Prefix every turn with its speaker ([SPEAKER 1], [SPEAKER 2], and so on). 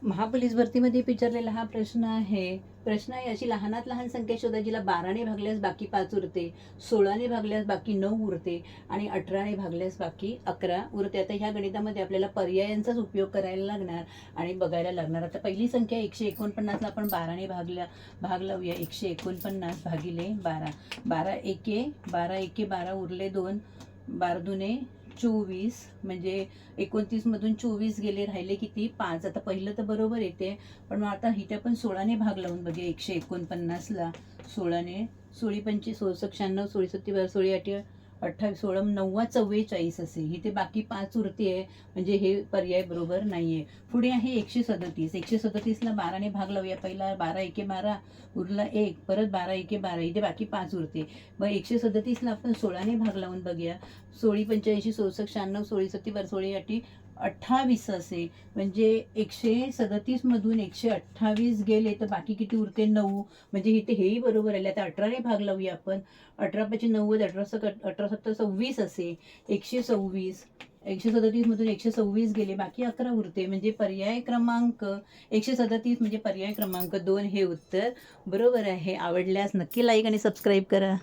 [SPEAKER 1] महापोलीस भरतीमध्ये विचारलेला हा प्रश्न आहे. प्रश्न आहे अशी लहानात लहान संख्या शोधा जिला 12ने भागल्यास बाकी 5 उरते, 16ने भागल्यास बाकी 9 उरते आणि 18ने भागल्यास बाकी 11 उरते. आता ह्या गणितामध्ये आपल्याला पर्यायांचाच उपयोग करायला लागणार आणि बघायला लागणार. आता पहिली संख्या 149ला आपण 12ने भाग लावूया. 149 भागिले 12. 12 एके 12 उरले 2. 12 दुने 24 म्हणजे 29मधून 24 गेले, राहिले किती 5. आता पहिलं तर बरोबर येते, पण मग आता इथे आपण 16ने भाग लावून बघूया. 149ला 16ने 16 पंचे 16 96 16 सत्ते 16 8 28 16 9 44 असे. इथे बाकी 5 उरते आहे, म्हणजे हे पर्याय बरोबर नाहीये. पुढे आहे 137. 137ला 12ने भाग लावूया. पहिला 12 एके 12 उरला 1, परत 12 एके 12, इथे बाकी 5 उरते. मग 137ला आपण 16ने भाग लावून बघूया. 16 85 16 96 16 सत्ते 16 8 28 असे. म्हणजे 137मधून 128 गेले तर बाकी किती उरते 9. म्हणजे इथे हेही बरोबर आले. आता 18ने भाग लावूया आपण. 18 5 90 18 17 26 असे. 126 137मधून 126 गेले, बाकी 11 उरते. म्हणजे पर्याय क्रमांक 137 म्हणजे पर्याय क्रमांक 2 हे उत्तर बरोबर आहे. आवडल्यास नक्की लाईक आणि सबस्क्राईब करा.